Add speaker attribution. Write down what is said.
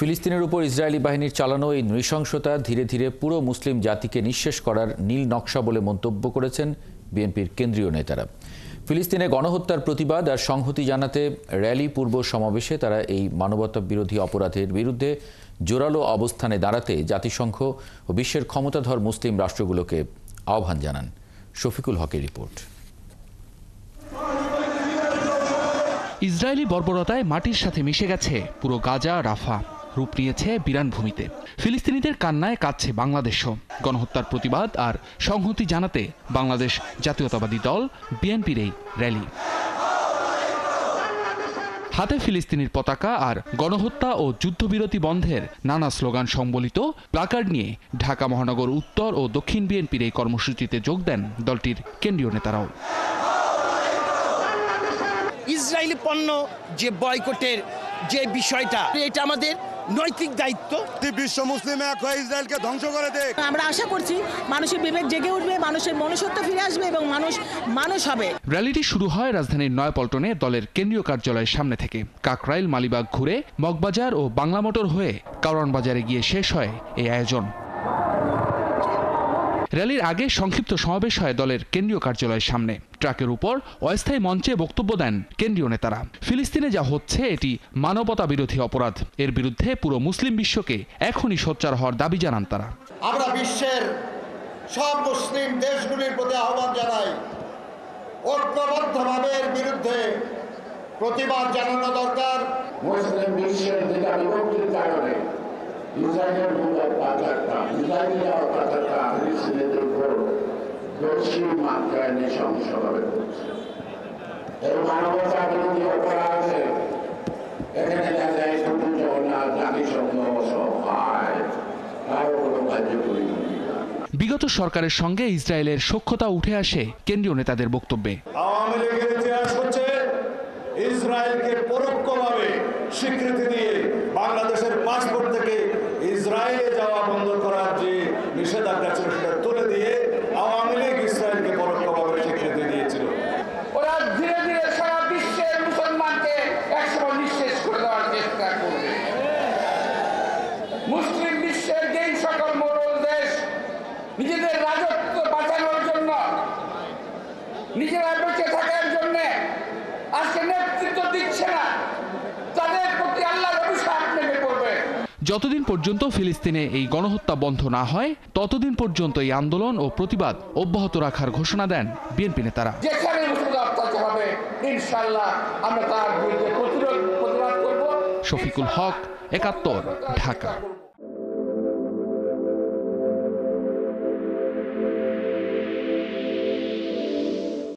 Speaker 1: ফিলিস্তিনের উপর ইসরায়েলি বাহিনীর চালানো এই নৃশংসতা ধীরে ধীরে পুরো মুসলিম জাতিকে নিঃশেষ করার নীল নকশা বলে মন্তব্য করেছেন বিএনপির কেন্দ্রীয় নেতারা। ফিলিস্তিনে গণহত্যার প্রতিবাদ আর সংহতি জানাতে র্যালি পূর্ব সমাবেশে তারা এই মানবতা বিরোধী অপরাধের বিরুদ্ধে জোরালো অবস্থানে দাঁড়াতে জাতিসংঘ ও বিশ্বের ক্ষমতাধর মুসলিম রাষ্ট্রগুলোকে আহ্বান জানান। শফিকুল হকের রিপোর্ট।
Speaker 2: ইসরায়েলি বর্বরতায় মাটির সাথে মিশে গেছে পুরো গাজা রাফা, রূপ নিয়েছে বিরান ভূমিতে। ফিলিস্তিনিদের কান্নায় কাঁদছে বাংলাদেশও। গণহত্যার প্রতিবাদ আর সংহতি জানাতে বাংলাদেশ জাতীয়তাবাদী দল বিএনপির এই র্যালি। হাতে ফিলিস্তিনির পতাকা আর গণহত্যা ও যুদ্ধবিরতি বন্ধের নানা স্লোগান সংবলিত প্লাকার্ড নিয়ে ঢাকা মহানগর উত্তর ও দক্ষিণ বিএনপির এই কর্মসূচিতে যোগ দেন দলটির কেন্দ্রীয় নেতারাও।
Speaker 3: ইসরায়েলি পণ্য যে বয়কটের যে বিষয়টা, এটা আমাদের নৈতিক দায়িত্ব।
Speaker 4: বিশ্ব মুসলিম এক হয়ে ইসরায়েলকে ধ্বংস করে দেখ।
Speaker 5: আমরা আশা করছি মানুষের বিবেক জেগে উঠবে, মানুষের মনুষ্যত্ব ফিরে আসবে এবং মানুষ হবে।
Speaker 2: র্যালিটি শুরু হয় রাজধানীর নয়াপল্টনে দলের কেন্দ্রীয় কার্যালয়ের সামনে থেকে। কাকরাইল, মালিবাগ ঘুরে মগবাজার ও বাংলা মোটর হয়ে কারওয়ান বাজারে গিয়ে শেষ হয় এই আয়োজন। র্যালির আগে সংক্ষিপ্ত সমাবেশ হয় দলের কেন্দ্রীয় কার্যালয়ের সামনে। ট্রাকের উপর অস্থায়ী মঞ্চে বক্তব্য দেন কেন্দ্রীয় নেতারা। ফিলিস্তিনে যা হচ্ছে এটি মানবতা বিরোধী অপরাধ। এর বিরুদ্ধে পুরো মুসলিম বিশ্বকে এখনই সোচ্চার হওয়ার দাবি জানান তারা।
Speaker 6: আমরা বিশ্বের সব মুসলিম দেশগুলির প্রতি আহ্বান জানাই, ঐক্যবদ্ধভাবে এর বিরুদ্ধে প্রতিবাদ জানানো দরকার।
Speaker 7: মুসলিম বিশ্বের যেটা বিভক্তির কারণে ইসরায়েলের ফিলিস্তিনিদের উপর বেশি মাত্রায় নৃশংসভাবে করছে। এই মানবতা বিরোধী অপরাধে এখানে দেখা যায় শুধু জগন্নাথ জাতিসংঘ সভায় কারো কোনো কার্যকরী ভূমিকা।
Speaker 2: বিগত সরকারের সঙ্গে ইসরায়েলের সখ্যতা উঠে আসে কেন্দ্রীয় নেতাদের বক্তব্যে।
Speaker 4: আওয়ামী লীগের ইতিহাস হচ্ছে ইসরায়েলকে পরোক্ষভাবে স্বীকৃতি দিয়ে বাংলাদেশের পাসপোর্ট থেকে ইসরায়েলে যাওয়া বন্ধ করার যে নিষেধাজ্ঞা ছিল সেটা তুলে দিয়ে আওয়ামী লীগ ইসরায়েলকে পরোক্ষভাবে স্বীকৃতি দিয়েছিল।
Speaker 6: ওরা ধীরে ধীরে সারা বিশ্বের মুসলমানকে একসময় নিঃশেষ করে দেওয়ার চেষ্টা করবে। মুসলিম বিশ্বের যেই সকল মোড়ল দেশ নিজেদের রাজত্ব বাঁচানোর জন্য, নিজেরা বেঁচে থাকার জন্য আজকে নেতৃত্ব দিচ্ছে না, তাদের প্রতি আল্লাহর অভিশাপ নেমে পড়বে।
Speaker 2: যতদিন পর্যন্ত ফিলিস্তিনে এই গণহত্যা বন্ধ না হয় ততদিন পর্যন্ত এই আন্দোলন ও প্রতিবাদ অব্যাহত রাখার ঘোষণা দেন বিএনপি নেতারা।
Speaker 6: যেখানে মুসলিম অত্যাচার হবে ইনশাআল্লাহ আমরা তার বিরুদ্ধে প্রতিবাদ করব।
Speaker 2: শফিকুল হক, ৭১, ঢাকা।